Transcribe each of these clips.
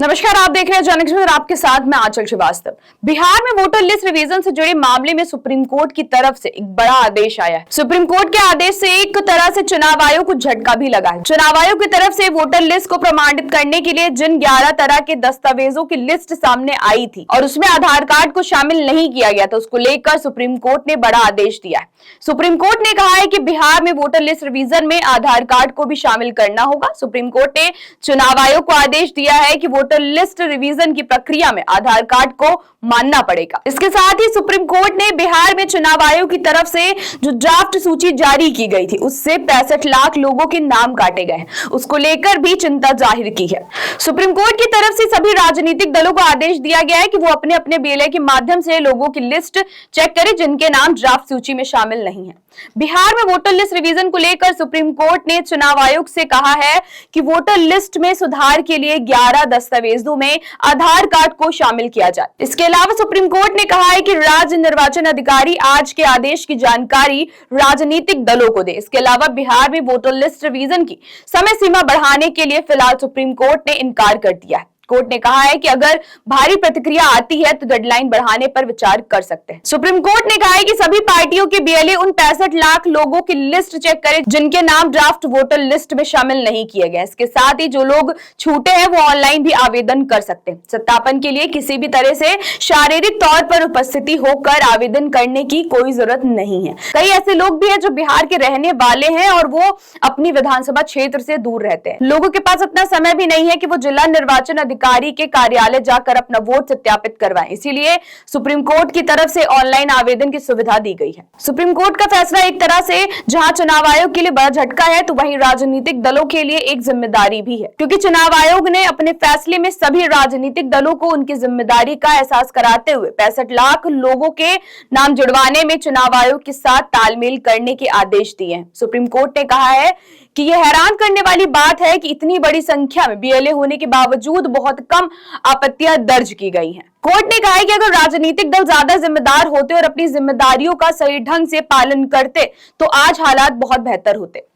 नमस्कार, आप देख रहे हैं जनक और आपके साथ मैं आंचल श्रीवास्तव। बिहार में वोटर लिस्ट रिवीजन से जुड़े मामले में सुप्रीम कोर्ट की तरफ से एक बड़ा आदेश आया है। सुप्रीम कोर्ट के आदेश से एक तरह से चुनाव आयोग को झटका भी लगा है। चुनाव आयोग की तरफ से वोटर लिस्ट को प्रमाणित करने के लिए जिन 11 तरह के दस्तावेजों की लिस्ट सामने आई थी और उसमें आधार कार्ड को शामिल नहीं किया गया था, उसको लेकर सुप्रीम कोर्ट ने बड़ा आदेश दिया है। सुप्रीम कोर्ट ने कहा है कि बिहार में वोटर लिस्ट रिवीजन में आधार कार्ड को भी शामिल करना होगा। सुप्रीम कोर्ट ने चुनाव आयोग को आदेश दिया है कि वोटर लिस्ट रिवीजन की प्रक्रिया में आधार कार्ड को मानना पड़ेगा। इसके साथ ही सुप्रीम कोर्ट ने बिहार में चुनाव आयोग की तरफ से जो ड्राफ्ट सूची जारी की गई थी उससे 65 लाख लोगों के नाम काटे गए, उसको लेकर भी चिंता जाहिर की है। सुप्रीम कोर्ट की तरफ से सभी राजनीतिक दलों को आदेश दिया गया है कि वो अपने अपने बीएलए के माध्यम से लोगों की लिस्ट चेक करें जिनके नाम ड्राफ्ट सूची में शामिल नहीं है। बिहार में वोटर लिस्ट रिवीजन को लेकर सुप्रीम कोर्ट ने चुनाव आयोग से कहा है कि वोटर लिस्ट में सुधार के लिए 11 दस्तावेजों में आधार कार्ड को शामिल किया जाए। इसके अलावा सुप्रीम कोर्ट ने कहा है कि राज्य निर्वाचन अधिकारी आज के आदेश की जानकारी राजनीतिक दलों को दे। इसके अलावा बिहार में वोटर लिस्ट रिवीजन की समय सीमा बढ़ाने के लिए फिलहाल सुप्रीम कोर्ट ने इनकार कर दिया है। कोर्ट ने कहा है कि अगर भारी प्रतिक्रिया आती है तो डेडलाइन बढ़ाने पर विचार कर सकते हैं। सुप्रीम कोर्ट ने कहा है कि सभी पार्टियों के बीएलए उन 65 लाख लोगों की लिस्ट चेक करें जिनके नाम ड्राफ्ट वोटर लिस्ट में शामिल नहीं किए गए। इसके साथ ही जो लोग छूटे हैं वो ऑनलाइन भी आवेदन कर सकते हैं। सत्यापन के लिए किसी भी तरह से शारीरिक तौर पर उपस्थिति होकर आवेदन करने की कोई जरूरत नहीं है। कई ऐसे लोग भी हैं जो बिहार के रहने वाले हैं और वो अपनी विधानसभा क्षेत्र से दूर रहते हैं। लोगों के पास इतना समय भी नहीं है कि वो जिला निर्वाचन अधिकारी के कार्यालय जाकर अपना वोट सत्यापित करवाएं। इसीलिए सुप्रीम कोर्ट की तरफ से ऑनलाइन आवेदन की सुविधा दी गई है। सुप्रीम कोर्ट का फैसला एक तरह से जहां चुनाव आयोग के लिए बड़ा झटका है तो वहीं राजनीतिक दलों के लिए एक जिम्मेदारी भी है, क्योंकि चुनाव आयोग ने अपने फैसले में सभी राजनीतिक दलों को उनकी जिम्मेदारी का एहसास कराते हुए 65 लाख लोगों के नाम जुड़वाने में चुनाव आयोग के साथ तालमेल करने के आदेश दिए हैं। सुप्रीम कोर्ट ने कहा है कि यह हैरान करने वाली बात है कि इतनी बड़ी संख्या में बीएलए होने के बावजूद बहुत कम आपत्तियां दर्ज की गई हैं। कोर्ट ने कहा है कि अगर राजनीतिक दल ज्यादा जिम्मेदार होते और अपनी जिम्मेदारियों का सही ढंग से पालन करते तो आज हालात बहुत बेहतर होते।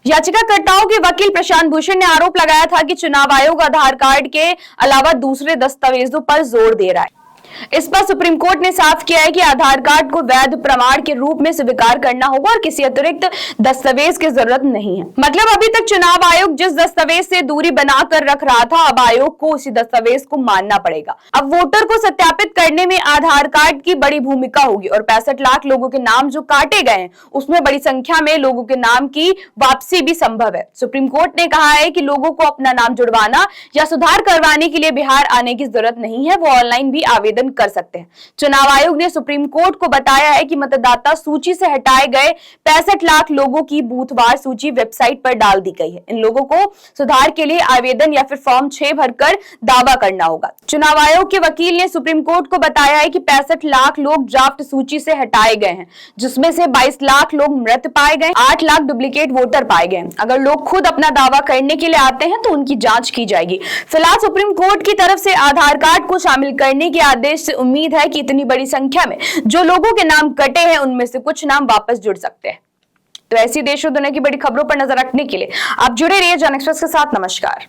याचिकाकर्ताओं के वकील प्रशांत भूषण ने आरोप लगाया था कि चुनाव आयोग आधार कार्ड के अलावा दूसरे दस्तावेजों पर जोर दे रहा है। इस पर सुप्रीम कोर्ट ने साफ किया है कि आधार कार्ड को वैध प्रमाण के रूप में स्वीकार करना होगा और किसी अतिरिक्त दस्तावेज की जरूरत नहीं है। मतलब अभी तक चुनाव आयोग जिस दस्तावेज से दूरी बनाकर रख रहा था, अब आयोग को उसी दस्तावेज को मानना पड़ेगा। अब वोटर को सत्यापित करने में आधार कार्ड की बड़ी भूमिका होगी और 65 लाख लोगों के नाम जो काटे गए हैं उसमें बड़ी संख्या में लोगों के नाम की वापसी भी संभव है। सुप्रीम कोर्ट ने कहा है कि लोगों को अपना नाम जुड़वाना या सुधार करवाने के लिए बिहार आने की जरूरत नहीं है, वो ऑनलाइन भी आवेदन कर सकते हैं। चुनाव आयोग ने सुप्रीम कोर्ट को बताया है कि मतदाता सूची से हटाए गए 65 लाख लोगों की बूथवार सूची वेबसाइट पर डाल दी गई है। इन लोगों को सुधार के लिए आवेदन या फिर फॉर्म 6 भरकर दावा करना होगा। चुनाव आयोग के वकील ने सुप्रीम कोर्ट को बताया है कि 65 लाख लोग ड्राफ्ट सूची से हटाए गए हैं, जिसमें से 22 लाख लोग मृत पाए गए, 8 लाख डुप्लीकेट वोटर पाए गए। अगर लोग खुद अपना दावा करने के लिए आते हैं तो उनकी जांच की जाएगी। फिलहाल सुप्रीम कोर्ट की तरफ से आधार कार्ड को शामिल करने के आदेश से उम्मीद है कि इतनी बड़ी संख्या में जो लोगों के नाम कटे हैं उनमें से कुछ नाम वापस जुड़ सकते हैं। तो ऐसी देश और दुनिया की बड़ी खबरों पर नजर रखने के लिए आप जुड़े रहिए जन एक्सप्रेस के साथ। नमस्कार।